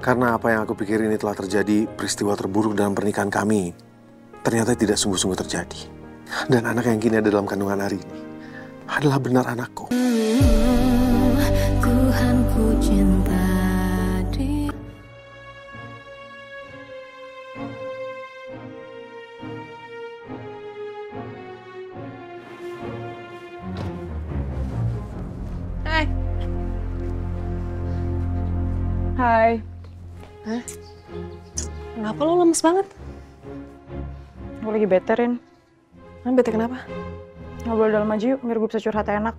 Karena apa yang aku pikir ini telah terjadi peristiwa terburuk dalam pernikahan kami, ternyata tidak sungguh-sungguh terjadi. Dan anak yang kini ada dalam kandungan Ari ini adalah benar anakku. Tuhan ku cinta dia. Hai. Hai. Hah? Kenapa lo lemes banget? Gue lagi bete, Rin. Bete kenapa? Ngobrol dalam aja yuk, biar gue bisa curhat enak.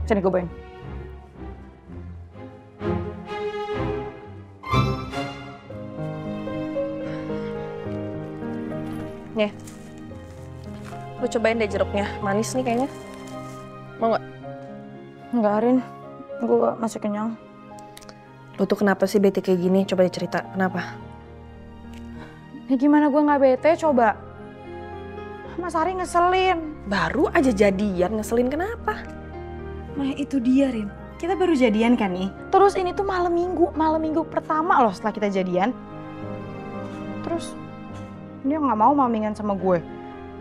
Sini gue bawain. Nih. Lu cobain deh jeruknya. Manis nih kayaknya. Mau nggak? Enggak, Rin. Gue masih kenyang. Lu tuh kenapa sih bete kayak gini? Coba deh cerita. Kenapa? Ya gimana gue nggak bete, coba. Mas Ari ngeselin. Baru aja jadian, ngeselin kenapa? Nah itu dia, Rin. Kita baru jadian kan nih. Terus ini tuh malam minggu pertama loh setelah kita jadian. Terus dia nggak mau mamingan sama gue.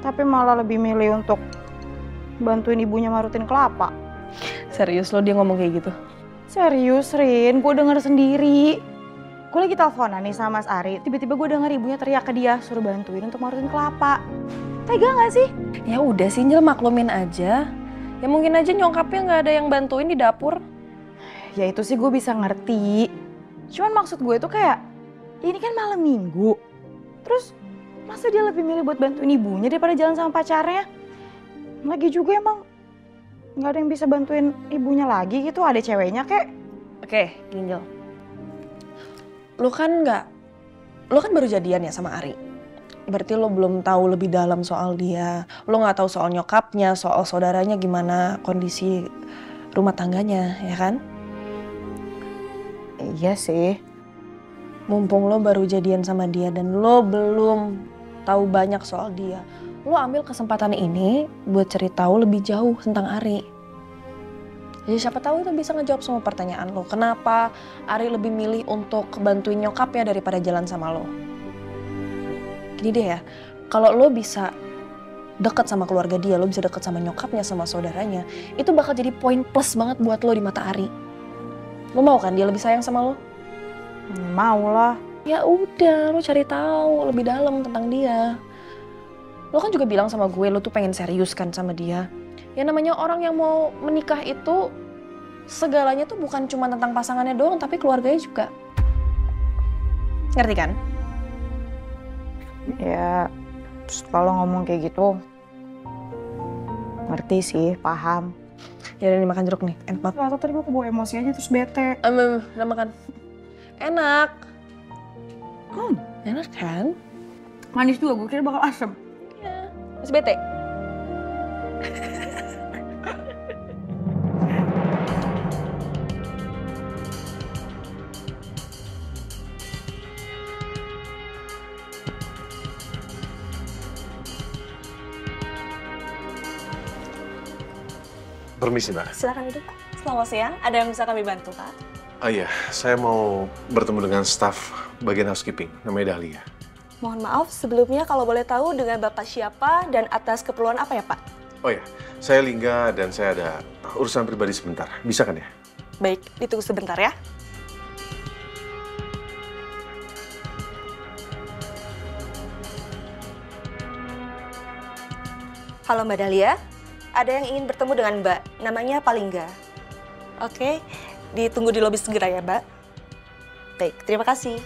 Tapi malah lebih milih untuk bantuin ibunya marutin kelapa. Serius lo dia ngomong kayak gitu? Serius, Rin. Gue denger sendiri. Gue lagi teleponan nih sama Mas Ari. Tiba-tiba gue denger ibunya teriak ke dia, suruh bantuin untuk marutin kelapa. Tega gak sih? Ya udah sih, Njel maklumin aja. Ya mungkin aja nyokapnya nggak ada yang bantuin di dapur. Ya itu sih gue bisa ngerti. Cuman maksud gue tuh kayak, ini kan malam minggu. Terus masa dia lebih milih buat bantuin ibunya daripada jalan sama pacarnya? Lagi juga emang nggak ada yang bisa bantuin ibunya lagi gitu, ada ceweknya kek. Oke, Njel. Lu kan baru jadian ya sama Ari. Berarti lo belum tahu lebih dalam soal dia. Lo nggak tahu soal nyokapnya, soal saudaranya gimana kondisi rumah tangganya, ya kan? Iya sih. Mumpung lo baru jadian sama dia dan lo belum tahu banyak soal dia, lo ambil kesempatan ini buat cari tahu lebih jauh tentang Ari. Jadi siapa tahu itu bisa ngejawab semua pertanyaan lo. Kenapa Ari lebih milih untuk bantuin nyokapnya daripada jalan sama lo? Gini deh ya, kalau lo bisa deket sama keluarga dia, lo bisa deket sama nyokapnya, sama saudaranya, itu bakal jadi poin plus banget buat lo di mata Ari. Lo mau kan dia lebih sayang sama lo? Mau lah. Ya udah, lo cari tahu lebih dalam tentang dia. Lo kan juga bilang sama gue, lo tuh pengen serius kan sama dia. Ya namanya orang yang mau menikah itu, segalanya tuh bukan cuma tentang pasangannya doang, tapi keluarganya juga. Ngerti kan? Ya, kalau ngomong kayak gitu, ngerti sih, paham. Ya udah makan jeruk nih, enak banget. Atau tadi gue kebawa emosi aja terus bete. Udah makan. Enak. Enak kan? Manis juga, gue kira bakal asem. Iya. Masih bete? Permisi, Mbak. Silakan duduk. Selamat siang. Ada yang bisa kami bantu, Pak? Oh iya, saya mau bertemu dengan staf bagian housekeeping, namanya Dahlia. Mohon maaf, sebelumnya kalau boleh tahu dengan Bapak siapa dan atas keperluan apa ya, Pak? Oh iya, saya Lingga dan saya ada urusan pribadi sebentar. Bisa kan ya? Baik, ditunggu sebentar ya. Halo Mbak Dahlia, ada yang ingin bertemu dengan Mbak, namanya Palingga. Oke, ditunggu di lobi segera ya, Mbak. Baik, terima kasih.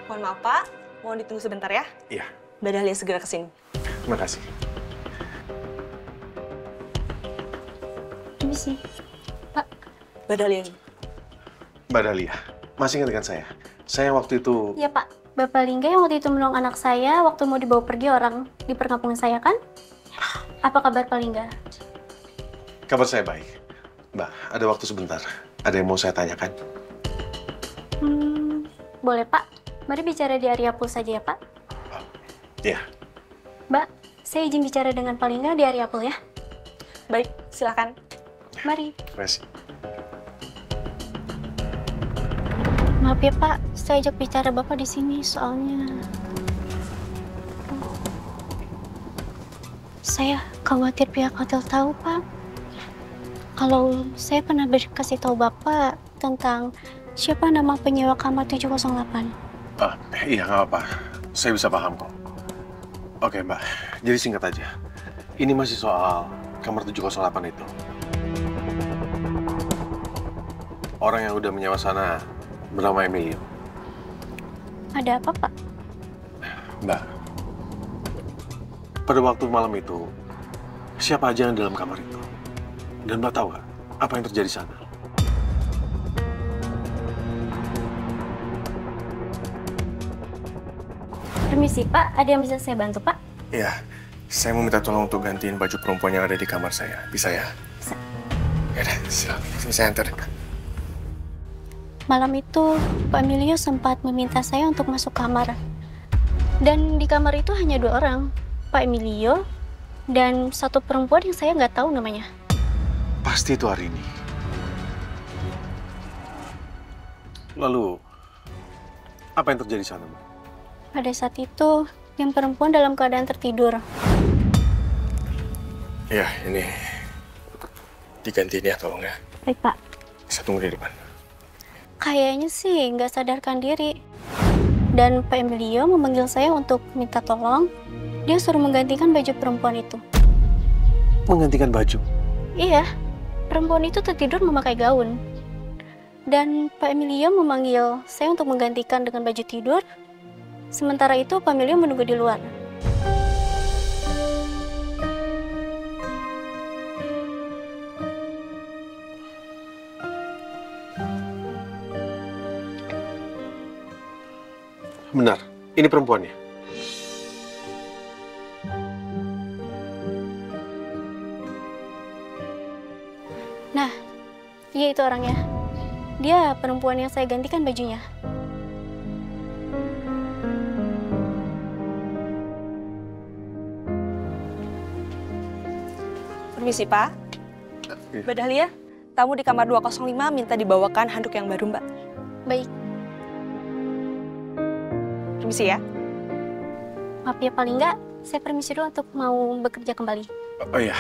Mohon maaf, Pak. Mohon ditunggu sebentar ya. Iya. Mbak Dahlia segera ke sini. Terima kasih. Ini sih, Pak. Mbak Dahlia. Mbak Dahlia, masih ingat kan saya? Saya waktu itu... Ya Pak, Bapak Lingga yang waktu itu menolong anak saya waktu mau dibawa pergi orang di perkampungan saya kan? Apa kabar Pak Lingga? Kabar saya baik. Mbak, ada waktu sebentar. Ada yang mau saya tanyakan? Boleh Pak. Mari bicara di area pool saja ya Pak. Iya. Mbak, saya izin bicara dengan Pak Lingga di area pool ya. Baik, silakan. Mari. Terima kasih. Maaf ya Pak, saya ajak bicara Bapak di sini soalnya saya khawatir pihak hotel tahu Pak. Kalau saya pernah kasih tahu Bapak tentang siapa nama penyewa kamar 708. Iya, nggak apa-apa. Saya bisa paham kok. Oke, Mbak. Jadi singkat aja. Ini masih soal kamar 708 itu. Orang yang udah menyewa sana bernama Emilio. Ada apa Pak? Mbak, pada waktu malam itu, siapa aja yang dalam kamar itu? Dan Mbak tahu nggak apa yang terjadi sana? Permisi Pak, ada yang bisa saya bantu Pak? Iya, saya mau minta tolong untuk gantiin baju perempuan yang ada di kamar saya. Bisa ya? Bisa. Yaudah, silakan. Sini saya antar. Malam itu, Pak Emilio sempat meminta saya untuk masuk kamar. Dan di kamar itu hanya 2 orang, Pak Emilio dan satu perempuan yang saya nggak tahu namanya. Pasti itu hari ini. Lalu, apa yang terjadi sana, Mbak? Pada saat itu, yang perempuan dalam keadaan tertidur. Iya, ini digantiin ya, tolong ya. Baik Pak. Saya tunggu di depan. Kayaknya sih nggak sadarkan diri. Dan Pak Emilio memanggil saya untuk minta tolong. Dia suruh menggantikan baju perempuan itu. Menggantikan baju? Iya, perempuan itu tertidur memakai gaun. Dan Pak Emilio memanggil saya untuk menggantikan dengan baju tidur. Sementara itu Pak Emilio menunggu di luar. Benar, ini perempuannya. Nah, dia itu orangnya. Dia perempuan yang saya gantikan bajunya. Permisi, Pak. Mbak Dahlia, tamu di kamar 205 minta dibawakan handuk yang baru, Mbak. Baik. Permisi ya. Maaf ya, paling nggak saya permisi dulu untuk mau bekerja kembali. Oh iya,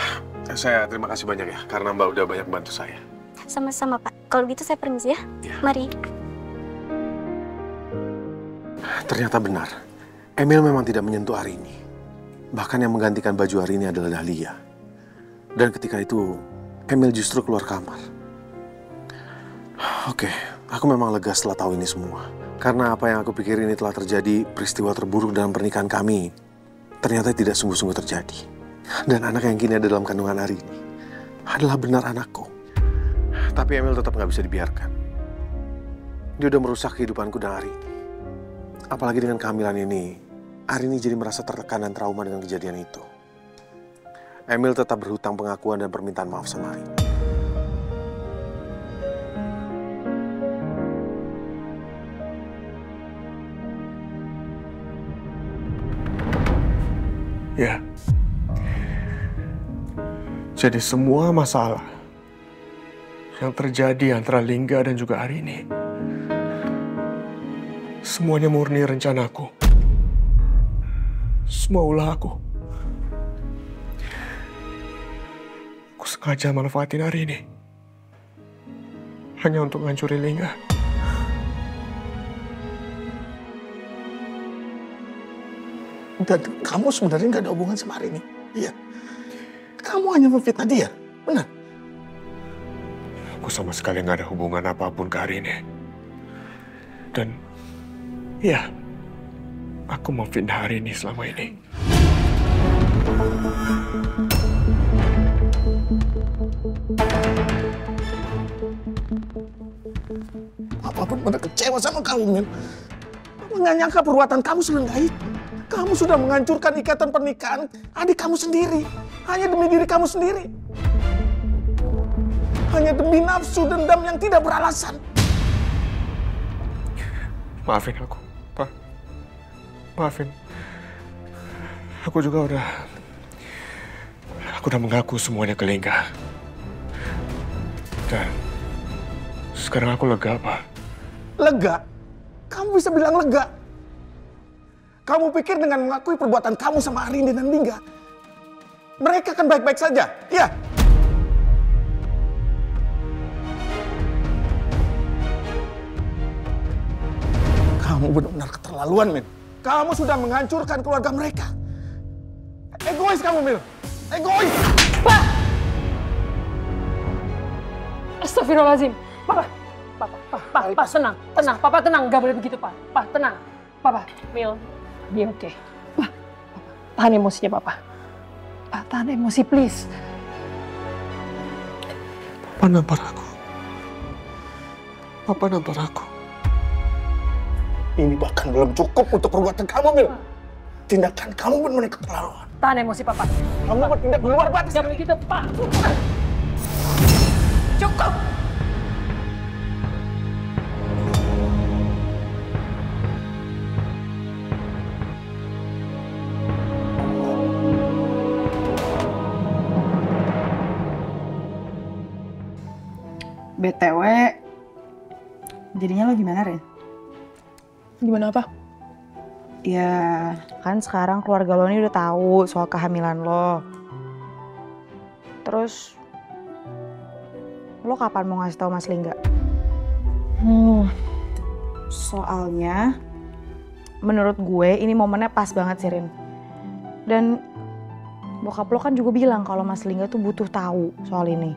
saya terima kasih banyak ya, karena Mbak udah banyak bantu saya. Sama-sama, Pak. Kalau gitu saya permisi ya. Ya. Mari. Ternyata benar, Emil memang tidak menyentuh Arini. Bahkan yang menggantikan baju Arini adalah Dahlia. Dan ketika itu, Emil justru keluar kamar. Oke, aku memang lega setelah tahu ini semua. Karena apa yang aku pikir ini telah terjadi, peristiwa terburuk dalam pernikahan kami, ternyata tidak sungguh-sungguh terjadi. Dan anak yang kini ada dalam kandungan Arini adalah benar anakku. Tapi Emil tetap nggak bisa dibiarkan. Dia udah merusak kehidupanku dan Arini. Apalagi dengan kehamilan ini, Arini jadi merasa tertekan dan trauma dengan kejadian itu. Emil tetap berhutang pengakuan dan permintaan maaf sama Arini. Ya. Jadi semua masalah yang terjadi antara Lingga dan juga Arini, semuanya murni rencanaku. Semua ulah aku. Aku sengaja manfaatin Arini hanya untuk ngancurin Lingga. Dan kamu sebenarnya nggak ada hubungan sama Arini. Iya. Kamu hanya memfitnah dia, benar? Aku sama sekali nggak ada hubungan apapun ke Arini. Dan, ya, aku memfitnah Arini selama ini. Apapun benar kecewa sama kamu, Min. Kamu nggak nyangka perbuatan kamu serendah itu. Kamu sudah menghancurkan ikatan pernikahan adik kamu sendiri. Hanya demi diri kamu sendiri. Hanya demi nafsu dendam yang tidak beralasan. Maafin aku, Pak. Maafin. Aku juga udah mengaku semuanya ke Lingga. Dan sekarang aku lega, Pak. Lega? kamu bisa bilang lega. Kamu pikir dengan mengakui perbuatan kamu sama Arini dan Lingga, mereka akan baik-baik saja? Iya. Kamu benar-benar keterlaluan, Mil. Kamu sudah menghancurkan keluarga mereka. Egois kamu, Mil. Egois. Pak! Astagfirullahaladzim. Papa, tenang. Papa tenang, nggak boleh begitu, Pak. Pak, tenang. Papa, Mil, dia oke. Pak, tahan emosinya, Papa. Pak, tahan emosi, please. Papa nampar aku. Papa nampar aku. Ini bahkan belum cukup untuk perbuatan kamu, Mil. Tindakan kamu benar-benar keterlaluan. Tahan emosi, Papa. Kamu bertindak di luar batas. Nggak boleh gitu, Pak. Cukup! BTW, jadinya lo gimana, Ren? Gimana apa? Ya, kan sekarang keluarga lo ini udah tahu soal kehamilan lo. Terus, lo kapan mau ngasih tahu Mas Lingga? Soalnya, menurut gue ini momennya pas banget sih, Rin. Dan bokap lo kan juga bilang kalau Mas Lingga tuh butuh tahu soal ini.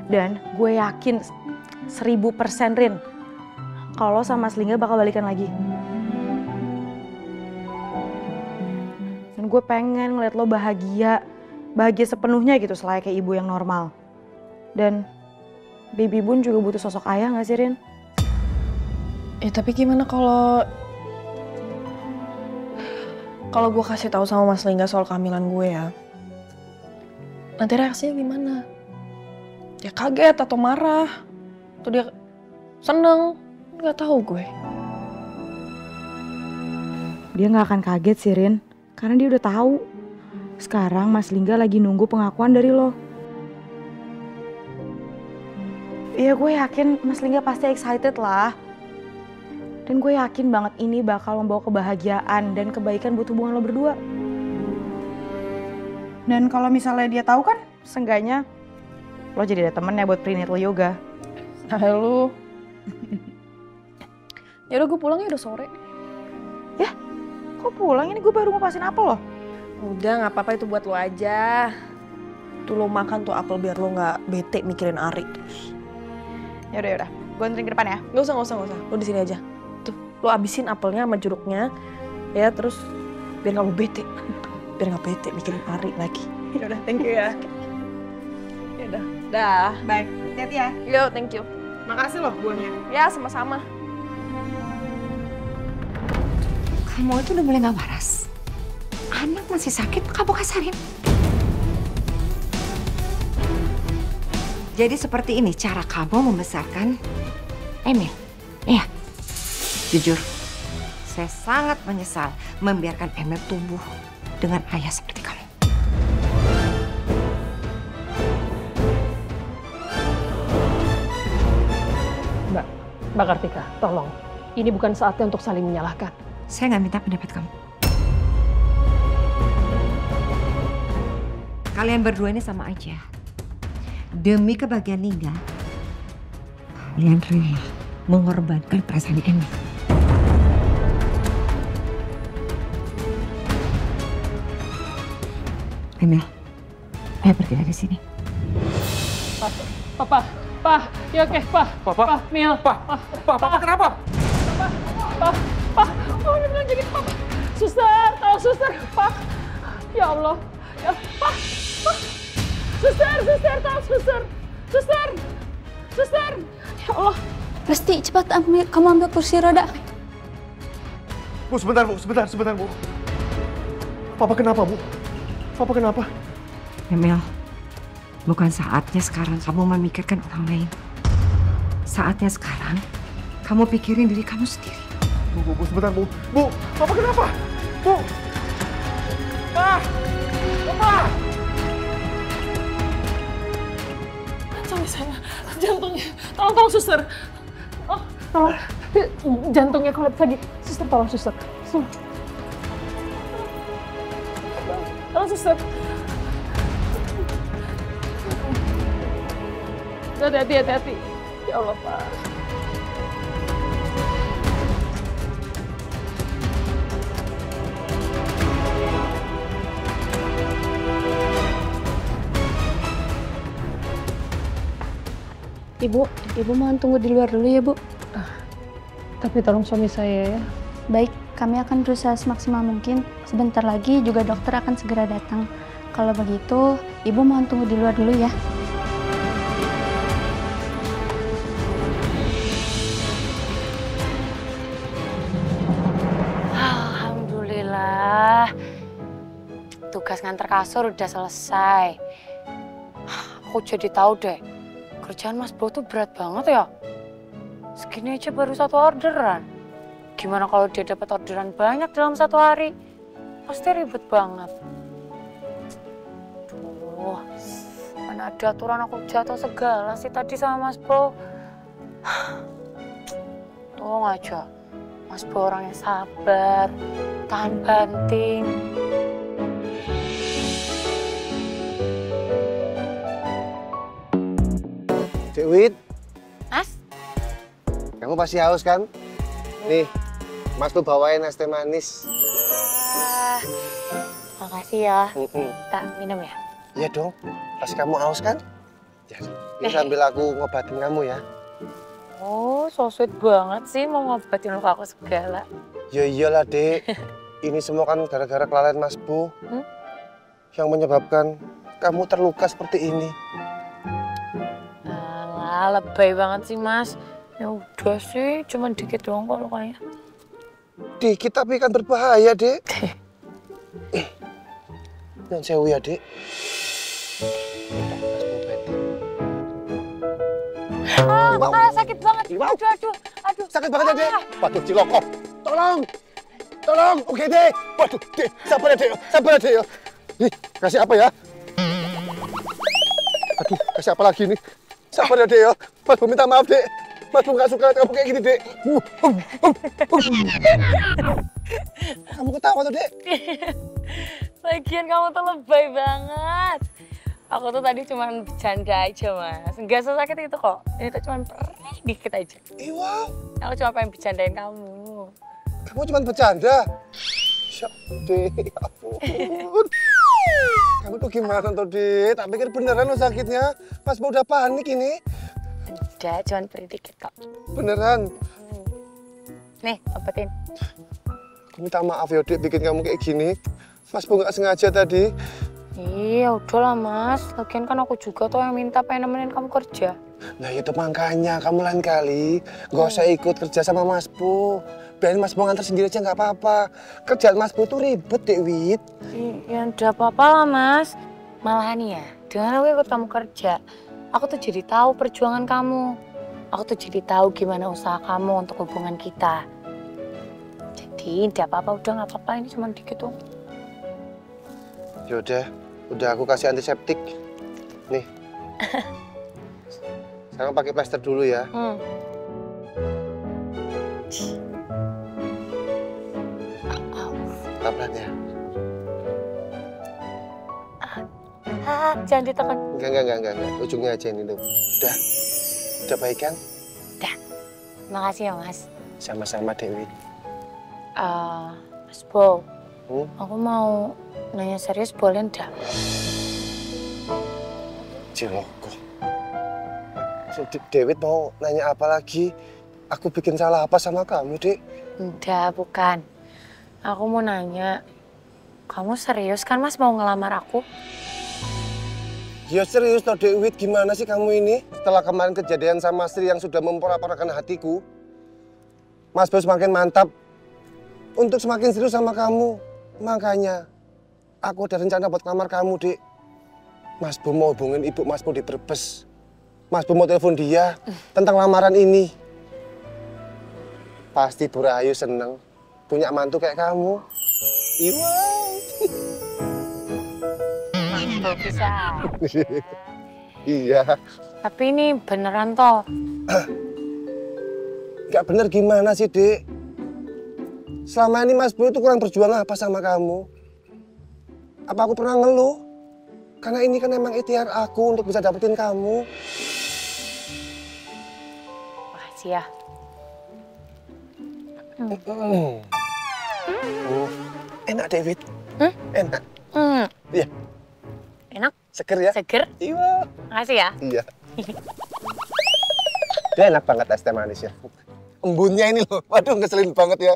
Dan gue yakin 1000% Rin, kalau sama Mas Lingga bakal balikan lagi. Dan gue pengen ngeliat lo bahagia sepenuhnya gitu selayaknya ibu yang normal. Dan baby Bun juga butuh sosok ayah gak sih, Rin? Tapi gimana kalau gue kasih tahu sama Mas Lingga soal kehamilan gue ya? Nanti reaksinya gimana? Dia kaget atau marah? Atau dia seneng? Nggak tahu gue. Dia nggak akan kaget sih, Rin. Karena dia udah tahu. Sekarang Mas Lingga lagi nunggu pengakuan dari lo. Iya, gue yakin Mas Lingga pasti excited lah. Dan gue yakin banget ini bakal membawa kebahagiaan dan kebaikan buat hubungan lo berdua. Dan kalau misalnya dia tahu kan, seenggaknya lo jadi ada temennya buat prenatal yoga. Lu. Yaudah gue pulang ya, udah sore. Ya, kok pulang? Ini gue baru ngupasin apel loh. Udah gak apa-apa, itu buat lo aja. Tuh lo makan tuh apel biar lo gak bete mikirin Ari terus. Yaudah. Gue anterin ke depan ya. Gak usah. Lo di sini aja. Tuh, lo abisin apelnya sama jeruknya. Ya, terus biar gak lo bete. Biar gak bete mikirin Ari lagi. Yaudah, thank you ya. Yaudah. Dah. Bye. Hati-hati ya. Yo, thank you. Makasih loh buahnya. Ya, sama-sama. Kamu itu udah mulai gak waras. Anak masih sakit, kamu kasarin. Jadi seperti ini cara kamu membesarkan Emil. Iya. Jujur, saya sangat menyesal membiarkan Emil tumbuh dengan ayah seperti kamu. Mbak Kartika, tolong. Ini bukan saatnya untuk saling menyalahkan. Saya nggak minta pendapat kamu. Kalian berdua ini sama aja. Demi kebahagiaan Lingga, kalian rela mengorbankan perasaan Emil. Emil, ayo pergi dari sini. Pak, ya oke, Pak. Pak, Mil. Pak kenapa? Pak, oh ini bilang jadi Pak. Suster, tolong suster, Pak. Ya Allah, ya Pak. Suster, tolong suster. Suster. Ya Allah. Lesti, cepat kamu ambil kursi roda. Bu, sebentar Bu. Papa kenapa, Bu? Papa kenapa? Emil, bukan saatnya sekarang kamu memikirkan orang lain. Saatnya sekarang kamu pikirin diri kamu sendiri. Bu, sebentar, Bu. Bu, Papa kenapa? Bu! Papa! Sampai saya jantungnya. Tolong suster. Oh, tolong. Jantungnya kolaps lagi. Suster, tolong suster. Tolong suster. Hati-hati. Ya Allah, Pak. Ibu mohon tunggu di luar dulu ya, Bu. Tapi tolong suami saya ya. Baik, kami akan berusaha semaksimal mungkin. Sebentar lagi juga dokter akan segera datang. Kalau begitu, Ibu mohon tunggu di luar dulu ya. Alhamdulillah. Tugas nganter kasur udah selesai. Aku jadi tahu deh. Kerjaan Mas Bo tuh berat banget ya. Segini aja baru 1 orderan. Gimana kalau dia dapat orderan banyak dalam 1 hari? Pasti ribet banget. Duh, mana ada aturan aku jatuh segala sih tadi sama Mas Bo. Tolong aja, Mas Bo orang yang sabar, tahan banting. Wid, Mas? kamu pasti haus kan? Nih, Mas tuh bawain es teh manis. Makasih ya. Tak minum ya? Iya dong, pasti kamu haus kan? Ya, ini sambil aku ngobatin kamu ya. Oh, so sweet banget sih mau ngobatin luka aku segala. Ya iyalah, Dek. Ini semua kan gara-gara kelalaian Mas Bu. Yang menyebabkan kamu terluka seperti ini. Lebay banget sih, Mas. Ya udah sih, cuman dikit doang kok lukanya. Dikit tapi kan berbahaya, Dek. Yang sewu ya, Dek. Sakit banget. Aduh. Sakit banget ya, Dek. Waduh, ciloko. Tolong. Oke, Dek. Waduh, Dek. Sabar ya, Dek. Nih, kasih apa ya? Aduh, kasih apa lagi nih? Sabar ya, Dek ya. Mas Bu minta maaf, Dek. Mas Bu nggak suka kamu kayak gini, Dek. Kamu ketawa tuh, Dek. Lagian kamu tuh lebay banget. Aku tuh tadi cuma bercanda aja, Mas. Nggak sesakit itu kok. Ini tuh cuma perih dikit aja. Wow. Aku cuma pengen bercandain kamu. Kamu cuma bercanda? Ya, Dek, ya ampun. Kamu tuh gimana tuh, Dek? Tak pikir beneran lo sakitnya. Mas Bu udah panik ini. Udah, cuma perih dikit kok. Beneran? Nih, obatin. Aku minta maaf ya, Dek, bikin kamu kayak gini. Mas Bu nggak sengaja tadi. Iya, udahlah, Mas. Lagian kan aku juga tuh yang minta pengen nemenin kamu kerja. Nah itu makanya, kamu lain kali nggak usah ikut kerja sama Mas Bu. Biarin Mas Bu nganter sendiri aja nggak apa-apa. Kerjaan Mas Bu tuh ribet, Dek Wid. Ya udah apa-apa lah, Mas. Malahan ya, dengan aku ikut kamu kerja, aku tuh jadi tahu perjuangan kamu. Aku tuh jadi tahu gimana usaha kamu untuk hubungan kita. Jadi, tidak apa-apa, udah nggak apa-apa, ini cuma dikit tuh. Yaudah, udah aku kasih antiseptik. Nih. Sekarang pakai plester dulu ya. Pelan ya. Jangan ditekan. Enggak. Ujungnya aja ini tuh. Udah baik kan? Udah. Makasih ya, Mas. Sama-sama, Dewi. Mas Bo, aku mau nanya serius, boleh enggak? Ciloko. Dewi mau nanya apa lagi? Aku bikin salah apa sama kamu, Dek? Enggak, bukan. Aku mau nanya, kamu serius kan, Mas, mau ngelamar aku? Ya serius toh, Dewi. Gimana sih kamu ini? Setelah kemarin kejadian sama Sri yang sudah memporak-porandakan hatiku, Mas Bo semakin mantap untuk semakin serius sama kamu. Makanya, aku ada rencana buat ngelamar kamu, Dek. Mas Bo mau hubungin ibu Mas Bo di Brebes. Mas Bo mau telepon dia tentang lamaran ini. Pasti Bu Rahayu seneng punya mantu kayak kamu. Iwa. Mantu bisa. Iya. Tapi ini beneran toh? Gak bener gimana sih, Dek? Selama ini Mas Boy itu kurang berjuang apa sama kamu? Apa aku pernah ngeluh? Karena ini kan emang ikhtiar aku untuk bisa dapetin kamu. Makasih ya. Enak, David. Enak. Iya. Enak? Seger ya? Seger? Iya. Makasih ya. Iya. Dia enak banget es teh manisnya. Embunnya ini loh, waduh ngeselin banget ya.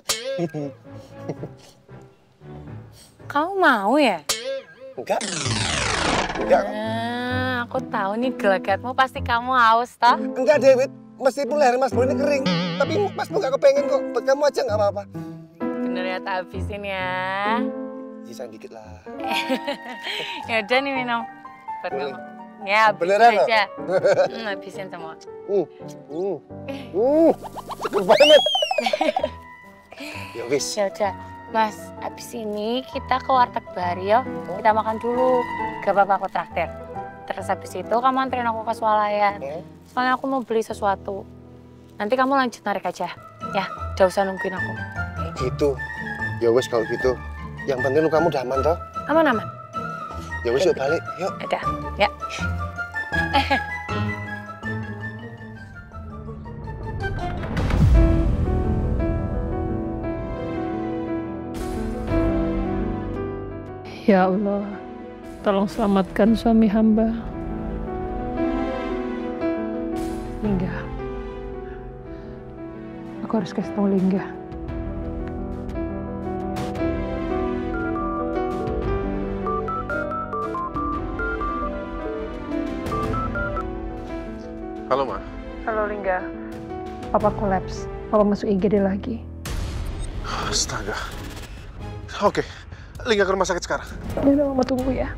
Kamu mau ya? Enggak. Enggak. Aku tahu nih gelagatmu pasti kamu haus toh? Enggak, David. Meskipun leher Mas Boy ini kering, tapi Mas Boy gak kepengen kok. Buat kamu aja gak apa-apa. Bener ya, tak habisin ya. Bisa dikit lah. Ya udah nih minum. Buat kamu. Ya, beneran aja. Habisin semua. Seger banget. Ya wis. Ya udah, Mas, abis ini kita ke warteg Bari ya. Kita makan dulu. Gak apa-apa aku traktir. Terus habis itu kamu anterin aku ke swalayan. Soalnya aku mau beli sesuatu. Nanti kamu lanjut narik aja. Ya, gak usah nungguin aku. Gitu. Ya wis kalau gitu. Yang penting kamu udah aman toh? Aman-aman. Ya wis yuk balik, yuk. Udah, ya. Ya Allah, tolong selamatkan suami hamba. Lingga. Aku harus kasih tahu Lingga. Halo, Ma. Halo Lingga. Papa kolaps. Papa masuk IGD lagi. Astaga. Oke, Lingga ke rumah sakit sekarang. Ya udah, Mama tunggu ya.